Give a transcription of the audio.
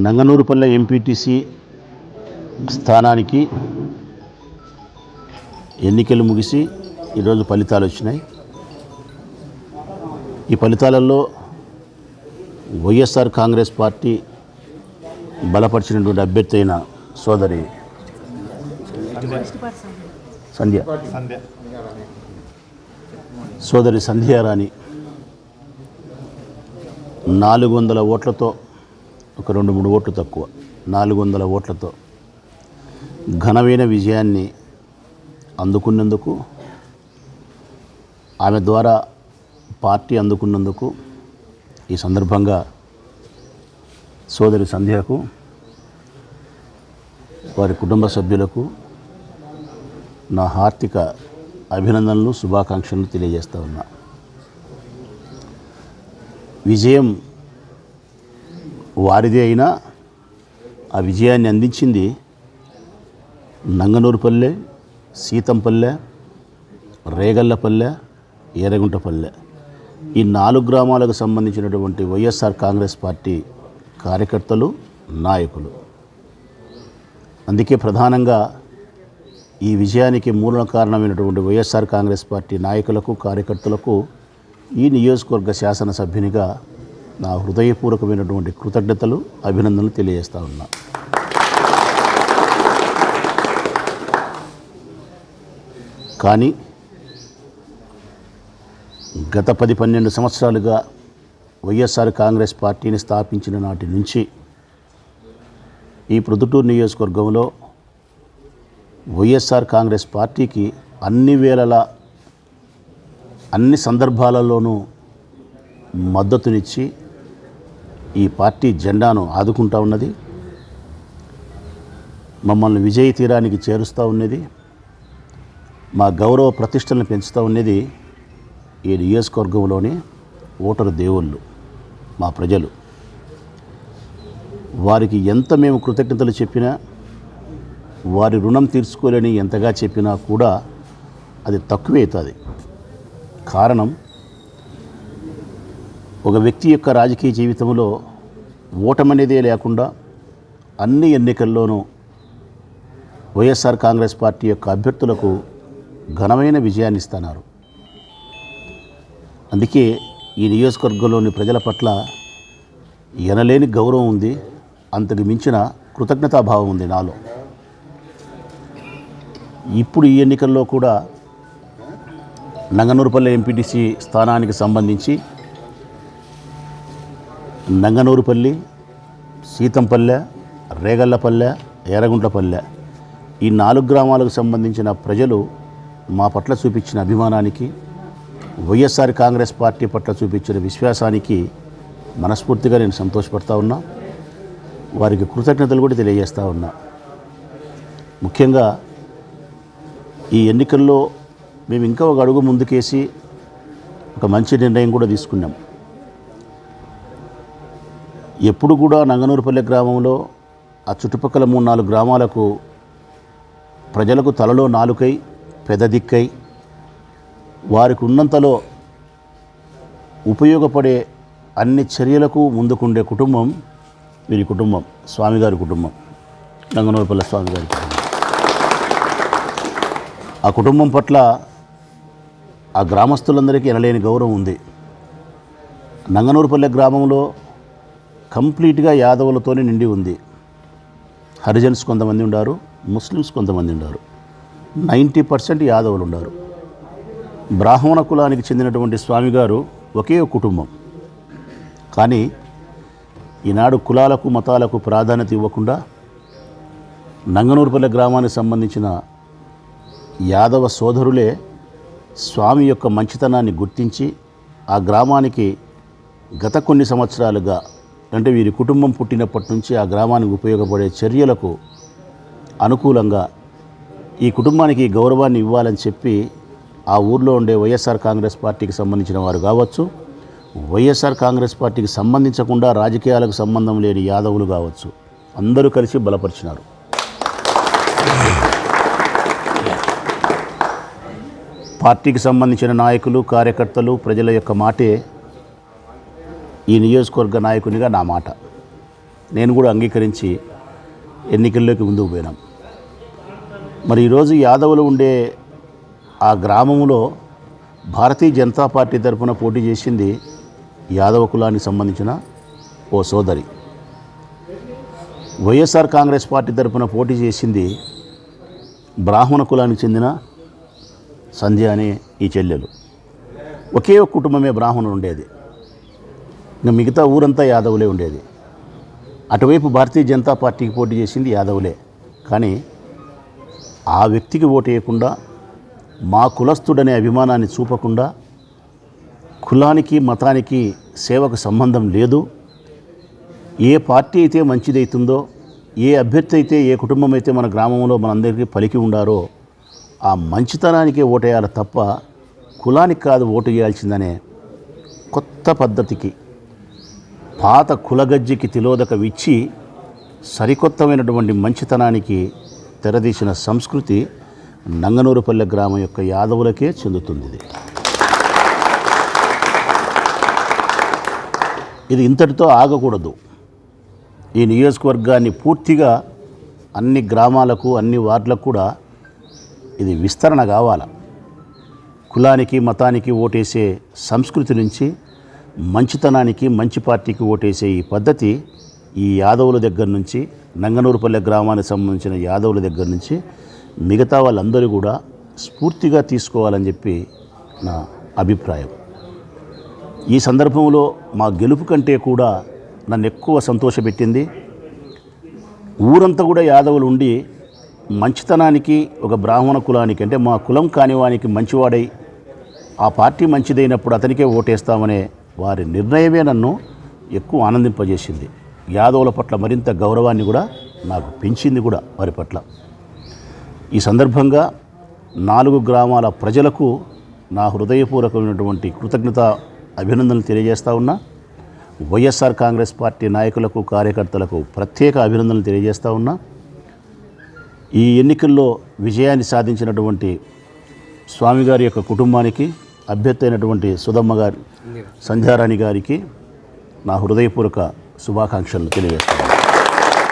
నంగనూరుపల్లె MPTC స్థానానికి ఎన్నికలు ముగిసి ఈరోజు ఫలితాలు వచ్చినాయి. ఈ ఫలితాలలో వైఎస్ఆర్ కాంగ్రెస్ పార్టీ బలపరిచినటువంటి అభ్యర్థి అయిన సోదరి సంధ్యారాణి 400 ఓట్లతో, ఒక 2-3 ఓట్లు తక్కువ, 400 ఓట్లతో ఘనమైన విజయాన్ని అందుకున్నందుకు, ఆమె ద్వారా పార్టీ అందుకున్నందుకు ఈ సందర్భంగా సోదరి సంధ్యకు, వారి కుటుంబ సభ్యులకు నా హార్దిక అభినందనలు, శుభాకాంక్షలు తెలియజేస్తూ ఉన్నా. విజయం వారిదే అయినా ఆ విజయాన్ని అందించింది నంగనూరుపల్లె, సీతంపల్లె, రేగళ్లపల్లె, ఏరగుంటపల్లె, ఈ 4 గ్రామాలకు సంబంధించినటువంటి వైఎస్ఆర్ కాంగ్రెస్ పార్టీ కార్యకర్తలు, నాయకులు. అందుకే ప్రధానంగా ఈ విజయానికి మూల కారణమైనటువంటి వైఎస్ఆర్ కాంగ్రెస్ పార్టీ నాయకులకు, కార్యకర్తలకు ఈ నియోజకవర్గ శాసనసభ్యునిగా నా హృదయపూర్వకమైనటువంటి కృతజ్ఞతలు, అభినందనలు తెలియజేస్తూ ఉన్నా. కానీ గత 10-12 సంవత్సరాలుగా వైఎస్ఆర్ కాంగ్రెస్ పార్టీని స్థాపించిన నాటి నుంచి ఈ ప్రొద్దుటూరు నియోజకవర్గంలో వైఎస్ఆర్ కాంగ్రెస్ పార్టీకి అన్ని వేళలా, అన్ని సందర్భాలలోనూ మద్దతునిచ్చి ఈ పార్టీ జెండాను ఆదుకుంటూ ఉన్నది, మమ్మల్ని విజయ తీరానికి చేరుస్తూ ఉన్నది, మా గౌరవ ప్రతిష్టలను పెంచుతూ ఉన్నది ఈ నియోజకవర్గంలోని ఓటరు దేవుళ్ళు, మా ప్రజలు. వారికి ఎంత మేము కృతజ్ఞతలు చెప్పినా, వారి రుణం తీర్చుకోలేని ఎంతగా చెప్పినా కూడా అది తక్కువే అవుతుంది. కారణం, ఒక వ్యక్తి యొక్క రాజకీయ జీవితంలో ఓటమనేదే లేకుండా అన్ని ఎన్నికల్లోనూ వైఎస్ఆర్ కాంగ్రెస్ పార్టీ యొక్క అభ్యర్థులకు ఘనమైన విజయాన్ని ఇస్తున్నారు. అందుకే ఈ నియోజకవర్గంలోని ప్రజల పట్ల ఎనలేని గౌరవం ఉంది, అంతకు మించిన కృతజ్ఞతాభావం ఉంది నాలో. ఇప్పుడు ఈ ఎన్నికల్లో కూడా నంగనూరుపల్లె ఎంపీటీసీ స్థానానికి సంబంధించి నంగనూరుపల్లి, సీతంపల్లె, రేగళ్లపల్లె, ఏరగుంటపల్లె, ఈ 4 గ్రామాలకు సంబంధించిన ప్రజలు మా పట్ల చూపించిన అభిమానానికి, వైఎస్ఆర్ కాంగ్రెస్ పార్టీ పట్ల చూపించిన విశ్వాసానికి మనస్ఫూర్తిగా నేను సంతోషపడతా ఉన్నా. వారికి కృతజ్ఞతలు కూడా తెలియజేస్తూ ఉన్నా. ముఖ్యంగా ఈ ఎన్నికల్లో మేము ఇంకా ఒక అడుగు ముందుకేసి ఒక మంచి నిర్ణయం కూడా తీసుకున్నాం. ఎప్పుడు కూడా నంగనూరుపల్లె గ్రామంలో ఆ చుట్టుపక్కల 3-4 గ్రామాలకు ప్రజలకు తలలో నాలుకై, పెద్ద దిక్కై, వారికి ఉన్నంతలో ఉపయోగపడే అన్ని చర్యలకు ముందుకుండే కుటుంబం వీరి కుటుంబం, స్వామిగారి కుటుంబం, నంగనూరుపల్లె స్వామిగారి కుటుంబం. ఆ కుటుంబం పట్ల ఆ గ్రామస్తులందరికీ ఎనలేని గౌరవం ఉంది. నంగనూరుపల్లె గ్రామంలో కంప్లీట్గా యాదవులతోనే నిండి ఉంది. హరిజన్స్ కొంతమంది ఉన్నారు, ముస్లిమ్స్ కొంతమంది ఉన్నారు, 90% యాదవులు ఉన్నారు. బ్రాహ్మణ కులానికి చెందినటువంటి స్వామిగారు ఒకే కుటుంబం. కానీ ఈనాడు కులాలకు, మతాలకు ప్రాధాన్యత ఇవ్వకుండా నంగనూరుపల్లె గ్రామానికి సంబంధించిన యాదవ సోదరులే స్వామి యొక్క మంచితనాన్ని గుర్తించి ఆ గ్రామానికి గత కొన్ని సంవత్సరాలుగా, అంటే వీరి కుటుంబం పుట్టినప్పటి నుంచి ఆ గ్రామానికి ఉపయోగపడే చర్యలకు అనుకూలంగా ఈ కుటుంబానికి గౌరవాన్ని ఇవ్వాలని చెప్పి ఆ ఊర్లో ఉండే వైఎస్ఆర్ కాంగ్రెస్ పార్టీకి సంబంధించిన వారు కావచ్చు, వైఎస్ఆర్ కాంగ్రెస్ పార్టీకి సంబంధించకుండా రాజకీయాలకు సంబంధం లేని యాదవులు కావచ్చు, అందరూ కలిసి బలపరిచినారు. పార్టీకి సంబంధించిన నాయకులు, కార్యకర్తలు, ప్రజల యొక్క మాటే ఈ నియోజకవర్గ నాయకునిగా నా మాట. నేను కూడా అంగీకరించి ఎన్నికల్లోకి ముందుకు పోయినాం. మరి ఈరోజు యాదవులు ఉండే ఆ గ్రామంలో భారతీయ జనతా పార్టీ తరఫున పోటీ చేసింది యాదవ కులానికి సంబంధించిన ఓ సోదరి. వైఎస్ఆర్ కాంగ్రెస్ పార్టీ తరఫున పోటీ చేసింది బ్రాహ్మణ కులానికి చెందిన సంధ్య అనే ఈ చెల్లెలు. ఒకే ఒక కుటుంబమే బ్రాహ్మణులు ఉండేది, ఇంకా మిగతా ఊరంతా యాదవులే ఉండేది. అటువైపు భారతీయ జనతా పార్టీకి పోటీ చేసింది యాదవులే. కానీ ఆ వ్యక్తికి ఓటు వేయకుండా, మా కులస్తుడనే అభిమానాన్ని చూపకుండా, కులానికి మతానికి సేవకు సంబంధం లేదు, ఏ పార్టీ అయితే మంచిదవుతుందో, ఏ అభ్యర్థి అయితే, ఏ కుటుంబం అయితే మన గ్రామంలో మనందరికీ పలికి ఉండారో ఆ మంచితనానికే ఓటేయాలి తప్ప కులానికి కాదు ఓటు వేయాల్సిందనే కొత్త పద్ధతికి, పాత కులగజ్జికి తిలోదకం ఇచ్చి సరికొత్తమైనటువంటి మంచితనానికి తెరదీసిన సంస్కృతి నంగనూరుపల్లె గ్రామం యొక్క యాదవులకే చెందుతుంది. ఇది ఇంతటితో ఆగకూడదు. ఈ నియోజకవర్గాన్ని పూర్తిగా అన్ని గ్రామాలకు, అన్ని వార్డులకు కూడా ఇది విస్తరణ కావాలి. కులానికి మతానికి ఓటేసే సంస్కృతి నుంచి మంచితనానికి, మంచి పార్టీకి ఓటేసే ఈ పద్ధతి ఈ యాదవుల దగ్గర నుంచి, నంగనూరుపల్లె గ్రామానికి సంబంధించిన యాదవుల దగ్గర నుంచి మిగతా వాళ్ళందరూ కూడా స్ఫూర్తిగా తీసుకోవాలని చెప్పి నా అభిప్రాయం. ఈ సందర్భంలో మా గెలుపు కంటే కూడా నన్ను ఎక్కువ సంతోషపెట్టింది, ఊరంతా కూడా యాదవులు ఉండి మంచితనానికి, ఒక బ్రాహ్మణ కులానికి అంటే మా కులం కానివానికి మంచివాడై ఆ పార్టీ మంచిదైనప్పుడు అతనికే ఓటేస్తామనే వారి నిర్ణయమే నన్ను ఎక్కువ ఆనందింపజేసింది. యాదవుల పట్ల మరింత గౌరవాన్ని కూడా నాకు పెంచింది కూడా వారి పట్ల. ఈ సందర్భంగా 4 గ్రామాల ప్రజలకు నా హృదయపూర్వకమైనటువంటి కృతజ్ఞత అభినందనలు తెలియజేస్తా ఉన్నా. వైఎస్ఆర్ కాంగ్రెస్ పార్టీ నాయకులకు, కార్యకర్తలకు ప్రత్యేక అభినందనలు తెలియజేస్తా ఉన్నా. ఈ ఎన్నికల్లో విజయాన్ని సాధించినటువంటి స్వామిగారి యొక్క కుటుంబానికి, అభ్యర్థి అయినటువంటి సుధమ్మ గారి, సంధ్యారాణి గారికి నా హృదయపూర్వక శుభాకాంక్షలు తెలియజేస్తాను.